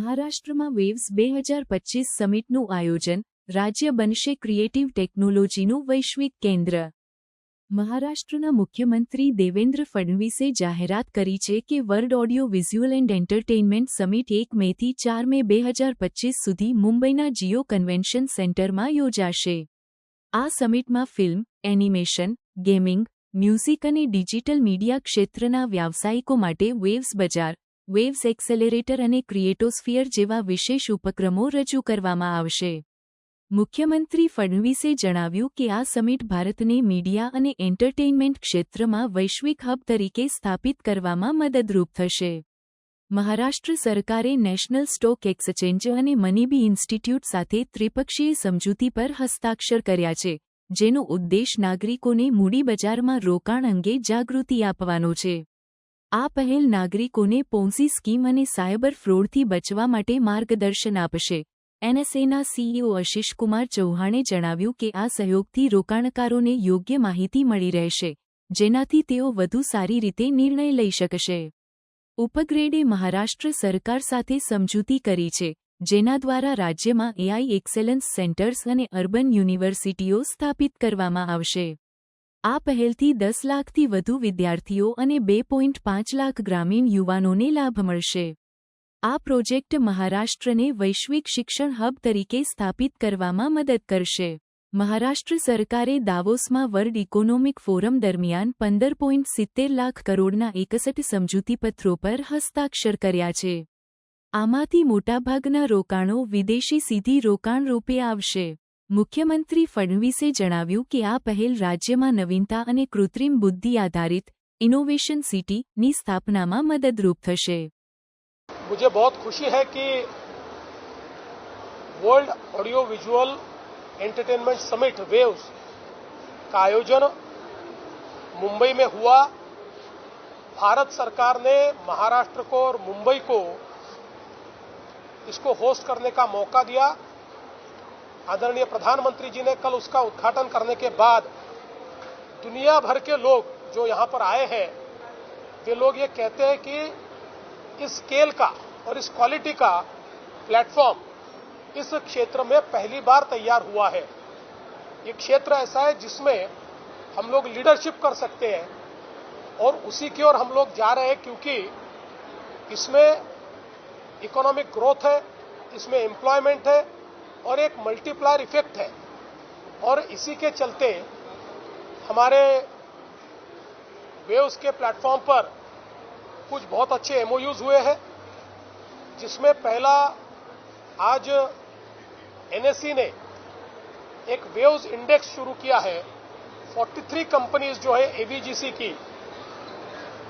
મહારાષ્ટ્રમાં વેવ્સ 2025 સમિટનું આયોજન, રાજ્ય બનશે ક્રિએટિવ ટેકનોલોજીનું વૈશ્વિક કેન્દ્ર। મહારાષ્ટ્રના મુખ્યમંત્રી દેવેન્દ્ર ફડણવીસે જાહેરાત કરી છે કે world audio visual and entertainment summit 1 મેથી 4 મે 2025 સુધી મુંબઈના જીઓ કન્વેન્શન સેન્ટરમાં યોજાશે। આ સમિટમાં ફિલ્મ, એનિમેશન, ગેમિંગ, મ્યુઝિક અને ડિજિટલ મીડિયા ક્ષેત્રના વ્યાવસાયિકો માટે વેવ્સ બજાર, વેવ્સ એક્સેલરેટર અને ક્રિએટોસ્ફિયર જેવા વિશેષ ઉપક્રમો રજૂ કરવામાં આવશે। મુખ્યમંત્રી ફડણવીસે જણાવ્યું કે આ સમિટ ભારતને મીડિયા અને એન્ટરટેઇનમેન્ટ ક્ષેત્રમાં વૈશ્વિક હબ તરીકે સ્થાપિત કરવામાં મદદરૂપ થશે। મહારાષ્ટ્ર સરકારે નેશનલ સ્ટોક એક્સચેન્જ અને મનીબી ઇન્સ્ટિટ્યૂટ સાથે ત્રિપક્ષીય સમજૂતી પર હસ્તાક્ષર કર્યા છે, જેનો ઉદ્દેશ નાગરિકોને મૂડી બજારમાં રોકાણ અંગે જાગૃતિ આપવાનો છે। આ પહેલ નાગરિકોને પોન્સી સ્કીમ અને સાયબર ફ્રોડથી બચવા માટે માર્ગદર્શન આપશે। એનએસએના સીઈઓ આશિષ કુમાર ચૌહાણે જણાવ્યું કે આ સહયોગથી રોકાણકારોને યોગ્ય માહિતી મળી રહેશે, જેનાથી તેઓ વધુ સારી રીતે નિર્ણય લઈ શકશે। ઉપગ્રેડે મહારાષ્ટ્ર સરકાર સાથે સમજૂતી કરી છે, જેના દ્વારા રાજ્યમાં એઆઈ એક્સેલન્સ સેન્ટર્સ અને અર્બન યુનિવર્સિટીઓ સ્થાપિત કરવામાં આવશે। આ પહેલથી 10 લાખથી વધુ વિદ્યાર્થીઓ અને 2.5 લાખ ગ્રામીણ યુવાનોને લાભ મળશે। આ પ્રોજેક્ટ મહારાષ્ટ્રને વૈશ્વિક શિક્ષણ હબ તરીકે સ્થાપિત કરવામાં મદદ કરશે। મહારાષ્ટ્ર સરકારે દાવોસમાં વર્લ્ડ ઇકોનોમિક ફોરમ દરમિયાન 15.70 લાખ કરોડના 61 સમજૂતીપત્રો પર હસ્તાક્ષર કર્યા છે। આમાંથી મોટાભાગના રોકાણો વિદેશી સીધી રોકાણ રૂપે આવશે। મુખ્યમંત્રી ફડણવીસે જણાવ્યું કે આ પહેલ રાજ્યમાં નવીનતા અને કૃત્રિમ બુદ્ધિ આધારિત ઇનોવેશન સિટીની સ્થાપનામાં મદદરૂપ થશે। मुझे बहुत खुशी है कि world audio visual entertainment summit waves का आयोजन मुंबई में हुआ। भारत सरकार ने महाराष्ट्र को और मुंबई को इसको होस्ट करने का मौका दिया। आदरणीय प्रधानमंत्री जी ने कल उसका उद्घाटन करने के बाद दुनिया भर के लोग जो यहाँ पर आए हैं, वे लोग ये कहते हैं कि इस स्केल का और इस क्वालिटी का प्लेटफॉर्म इस क्षेत्र में पहली बार तैयार हुआ है। ये क्षेत्र ऐसा है जिसमें हम लोग लीडरशिप कर सकते हैं और उसी की ओर हम लोग जा रहे हैं, क्योंकि इसमें इकोनॉमिक ग्रोथ है, इसमें एम्प्लॉयमेंट है और एक मल्टीप्लायर इफेक्ट है। और इसी के चलते हमारे वेव्स के प्लेटफॉर्म पर कुछ बहुत अच्छे एमओयूज हुए हैं, जिसमें पहला आज एनएसई ने एक वेव्स इंडेक्स शुरू किया है। 43 कंपनीज जो है एवीजीसी की,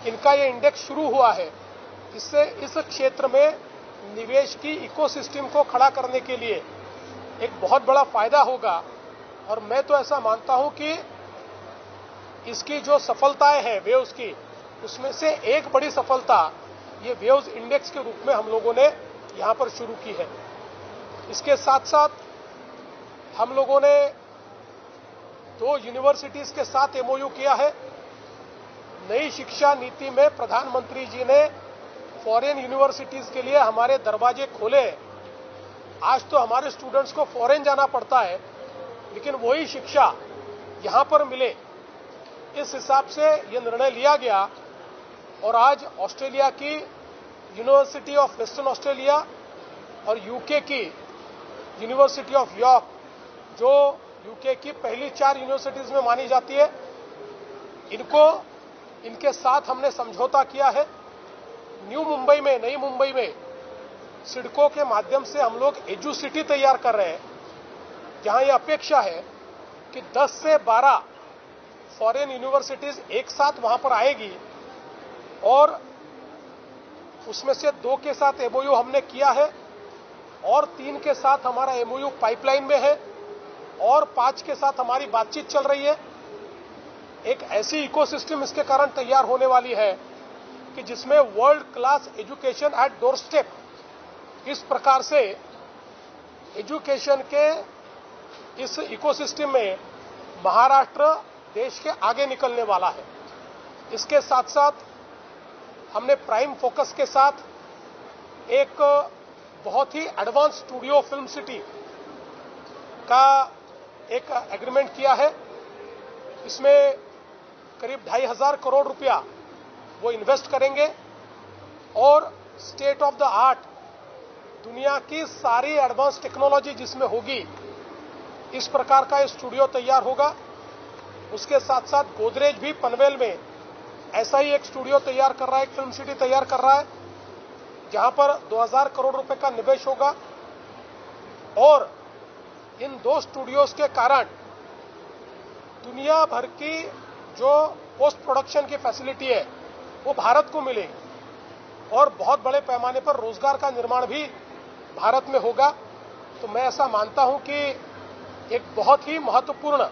इनका ये इंडेक्स शुरू हुआ है। इससे इस क्षेत्र में निवेश की इकोसिस्टम को खड़ा करने के लिए एक बहुत बड़ा फायदा होगा। और मैं तो ऐसा मानता हूं कि इसकी जो सफलताएं हैं वेव्स की, उसमें से एक बड़ी सफलता ये वेव्स इंडेक्स के रूप में हम लोगों ने यहाँ पर शुरू की है। इसके साथ साथ हम लोगों ने 2 यूनिवर्सिटीज के साथ एमओयू किया है। नई शिक्षा नीति में प्रधानमंत्री जी ने फॉरेन यूनिवर्सिटीज के लिए हमारे दरवाजे खोले। आज तो हमारे स्टूडेंट्स को फॉरेन जाना पड़ता है, लेकिन वही शिक्षा यहाँ पर मिले, इस हिसाब से ये निर्णय लिया गया। और आज ऑस्ट्रेलिया की यूनिवर्सिटी ऑफ वेस्टर्न ऑस्ट्रेलिया और यूके की यूनिवर्सिटी ऑफ यॉर्क, जो यूके की पहली 4 यूनिवर्सिटीज में मानी जाती है, इनके साथ हमने समझौता किया है। न्यू मुंबई में, नई मुंबई में सिडको के माध्यम से हम लोग एजू सिटी तैयार कर रहे हैं, जहां ये अपेक्षा है कि 10 से 12 फॉरेन यूनिवर्सिटीज एक साथ वहां पर आएगी। और उसमें से 2 के साथ एमओयू हमने किया है और 3 के साथ हमारा एमओयू पाइपलाइन में है और 5 के साथ हमारी बातचीत चल रही है। एक ऐसी इकोसिस्टम इसके कारण तैयार होने वाली है कि जिसमें world class education at door step, इस प्रकार से एजुकेशन के इस इकोसिस्टम में महाराष्ट्र देश के आगे निकलने वाला है। इसके साथ साथ हमने प्राइम फोकस के साथ एक बहुत ही एडवांस स्टूडियो फिल्म सिटी का एक एग्रीमेंट किया है। इसमें करीब 2,500 करोड़ रुपया वो इन्वेस्ट करेंगे और स्टेट ऑफ द आर्ट दुनिया की सारी एडवांस टेक्नोलॉजी जिसमें होगी, इस प्रकार का ये स्टूडियो तैयार होगा। उसके साथ साथ गोदरेज भी पनवेल में ऐसा ही एक स्टूडियो तैयार कर रहा है, एक फिल्म सिटी तैयार कर रहा है, जहां पर 2,000 करोड़ रुपए का निवेश होगा। और इन 2 स्टूडियोज के कारण दुनिया भर की जो पोस्ट प्रोडक्शन की फैसिलिटी है वो भारत को मिलेगी और बहुत बड़े पैमाने पर रोजगार का निर्माण भी भारत में होगा। तो मैं ऐसा मानता हूं कि एक बहुत ही महत्वपूर्ण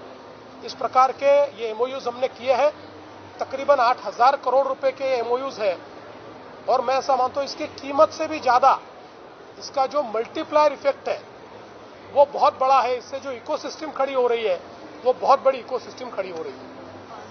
इस प्रकार के ये एमओयूज हमने किए हैं। तकरीबन 8,000 करोड़ रुपए के एमओयूज है और मैं ऐसा मानता हूं इसकी कीमत से भी ज्यादा इसका जो मल्टीप्लायर इफेक्ट है वो बहुत बड़ा है। इससे जो इकोसिस्टम खड़ी हो रही है वो बहुत बड़ी इकोसिस्टम खड़ी हो रही है।